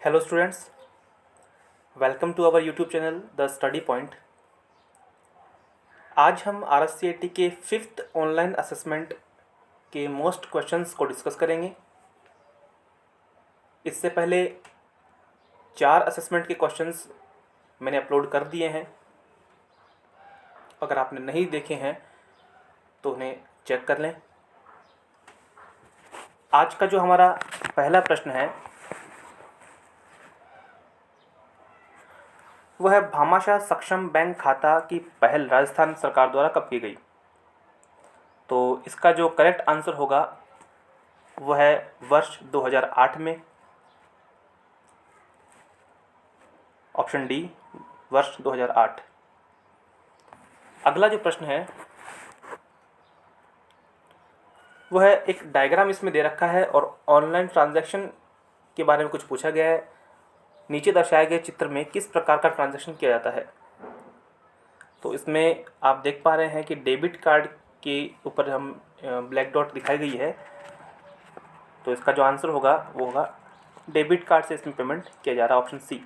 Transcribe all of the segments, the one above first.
Hello students, welcome to our YouTube channel the study point. आज हम RSCAT के 5th online assessment के most questions को discuss करेंगे। इससे पहले 4 असेसमेंट के क्वेश्चंस मैंने अपलोड कर दिए हैं। अगर आपने नहीं देखे हैं तो उन्हें चेक कर लें। आज का जो हमारा पहला प्रश्न है वह है, भामाशाह सक्षम बैंक खाता की पहल राजस्थान सरकार द्वारा कब की गई? तो इसका जो करेक्ट आंसर होगा वह है वर्ष 2008 में। ऑप्शन डी, वर्ष 2008। अगला जो प्रश्न है वह है, एक डायग्राम इसमें दे रखा है और ऑनलाइन ट्रांजैक्शन के बारे में कुछ पूछा गया है। नीचे दर्शाए गए चित्र में किस प्रकार का ट्रांजैक्शन किया जाता है? तो इसमें आप देख पा रहे हैं कि डेबिट कार्ड के ऊपर हम ब्लैक डॉट दिखाई गई है। तो इसका जो आंसर होगा वो होगा डेबिट कार्ड से इसमें पेमेंट किया जा रहा है, ऑप्शन सी।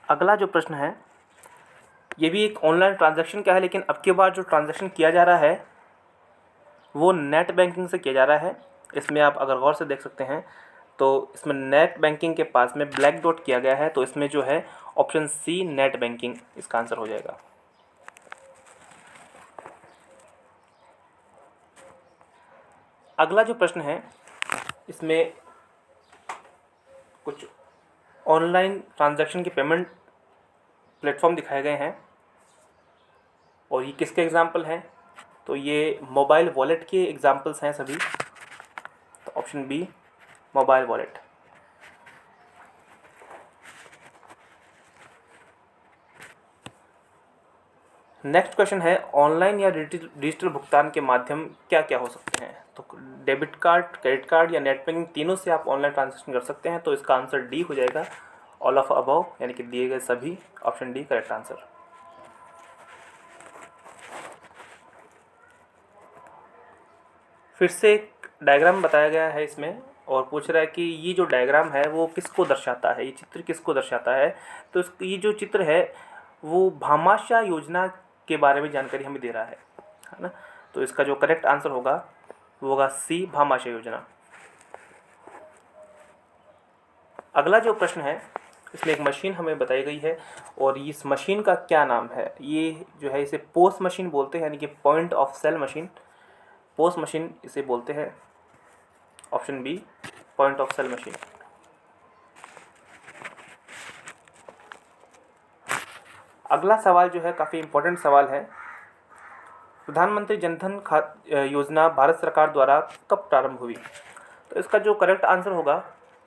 अगला जो प्रश्न है ये भी एक ऑनलाइन ट्रांजैक्शन का है, लेकिन अब की बार जो ट्रांजैक्शन किया जा रहा है वो नेट बैंकिंग से किया जा रहा है। इसमें आप अगर गौर से देख सकते हैं तो इसमें नेट बैंकिंग के पास में ब्लैक डॉट किया गया है। तो इसमें जो है ऑप्शन सी, नेट बैंकिंग, इसका आंसर हो जाएगा। अगला जो प्रश्न है इसमें कुछ ऑनलाइन ट्रांजैक्शन के पेमेंट प्लेटफॉर्म दिखाए गए हैं और ये किसके एग्जाम्पल हैं? तो ये मोबाइल वॉलेट के एग्जाम्पल्स हैं सभी। तो option B, mobile wallet. Next question है, ऑनलाइन या डिजिटल भुगतान के माध्यम क्या क्या हो सकते हैं? तो डेबिट कार्ड, क्रेडिट कार्ड या नेट बैंकिंग, तीनों से आप ऑनलाइन ट्रांजैक्शन कर सकते हैं। तो इसका आंसर डी हो जाएगा, ऑल ऑफ अबव, यानी कि दिए गए सभी। Option D correct answer. फिर से एक डायग्राम बताया गया है इसमें और पूछ रहा है कि ये जो डायग्राम है वो किसको दर्शाता है, ये चित्र किसको दर्शाता है? तो ये जो चित्र है वो भामाशाह योजना के बारे में जानकारी हमें दे रहा है ना। तो इसका जो करेक्ट आंसर होगा वो होगा सी, भामाशाह योजना। अगला जो प्रश्न है इसमें एक मशीन हमें बताई गई है और इस मशीन का क्या नाम है? ये जो है इसे पोस मशीन बोलते हैं, यानी कि point of sale machine, POS machine इसे बोलते हैं। Option B, point of sale machine. अगला सवाल जो है काफ़ी इम्पोर्टेंट सवाल है, प्रधानमंत्री जनधन योजना भारत सरकार द्वारा कब प्रारंभ हुई? तो इसका जो करेक्ट आंसर होगा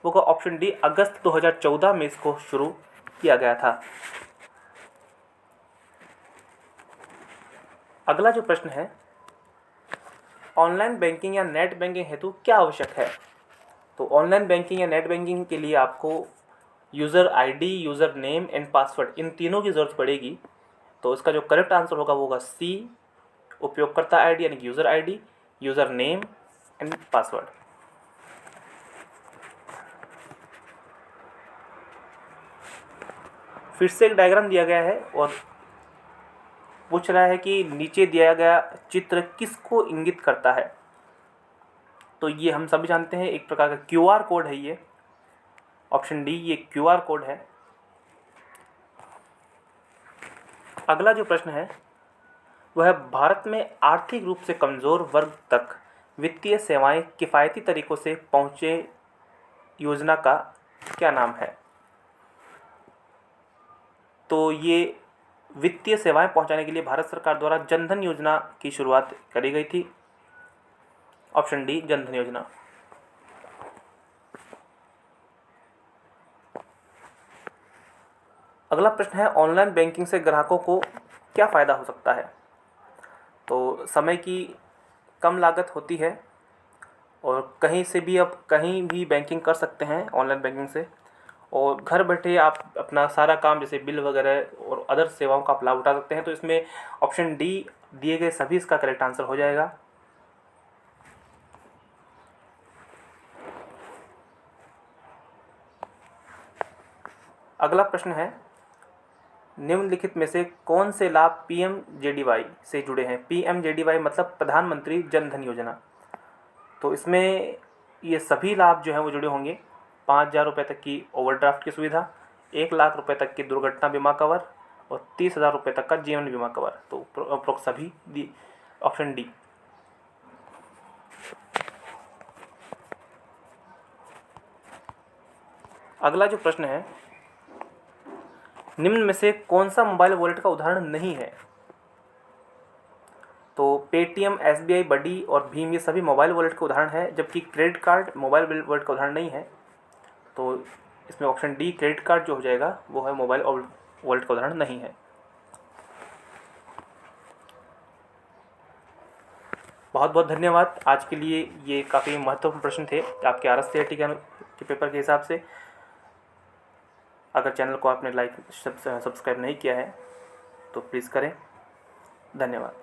वो होगा ऑप्शन डी, अगस्त 2014 में इसको शुरू किया गया था। अगला जो प्रश्न है, ऑनलाइन बैंकिंग या नेट बैंकिंग हेतु क्या आवश्यक है? तो ऑनलाइन बैंकिंग या नेट बैंकिंग के लिए आपको user ID, user name and password, इन तीनों की ज़रूरत पड़ेगी। तो इसका जो करेक्ट आंसर होगा वो होगा सी, उपयोगकर्ता आईडी यानी कि user ID, user name and password. फिर से एक डायग्राम दिया गया है और पूछ रहा है कि नीचे दिया गया चित्र किसको इंगित करता है? तो ये हम सभी जानते हैं एक प्रकार का क्यूआर कोड है ये। ऑप्शन डी, ये क्यूआर कोड है। अगला जो प्रश्न है वह भारत में आर्थिक रूप से कमज़ोर वर्ग तक वित्तीय सेवाएं किफ़ायती तरीकों से पहुँचे योजना का क्या नाम है? तो ये वित्तीय सेवाएं पहुंचाने के लिए भारत सरकार द्वारा जनधन योजना की शुरुआत करी गई थी। ऑप्शन डी, जनधन योजना। अगला प्रश्न है, ऑनलाइन बैंकिंग से ग्राहकों को क्या फ़ायदा हो सकता है? तो समय की कम लागत होती है और कहीं से भी अब कहीं भी बैंकिंग कर सकते हैं ऑनलाइन बैंकिंग से, और घर बैठे आप अपना सारा काम जैसे बिल वगैरह और अदर सेवाओं का आप लाभ उठा सकते हैं। तो इसमें ऑप्शन डी दिए गए सभी इसका करेक्ट आंसर हो जाएगा। अगला प्रश्न है, निम्नलिखित में से कौन से लाभ PMJDY से जुड़े हैं? PMJDY मतलब प्रधानमंत्री जन धन योजना। तो इसमें ये सभी लाभ जो हैं वो जुड़े होंगे। 5,000 रुपये तक की ओवरड्राफ्ट की सुविधा, 1,00,000 रुपये तक की दुर्घटना बीमा कवर और 30,000 रुपये तक का जीवन बीमा कवर। तो उपरोक्त सभी ऑप्शन डी। अगला जो प्रश्न है, निम्न में से कौन सा मोबाइल वॉलेट का उदाहरण नहीं है? तो पेटीएम, SBI, बडी और भीम ये सभी मोबाइल वॉलेट का उदाहरण है, जबकि क्रेडिट कार्ड मोबाइल वॉलेट का उदाहरण नहीं है। तो इसमें ऑप्शन डी क्रेडिट कार्ड जो हो जाएगा वो है मोबाइल वॉलेट का उदाहरण नहीं है। बहुत बहुत धन्यवाद। आज के लिए ये काफ़ी महत्वपूर्ण प्रश्न थे आपके RSCRT के पेपर के हिसाब से। अगर चैनल को आपने लाइक सब्सक्राइब नहीं किया है तो प्लीज़ करें। धन्यवाद।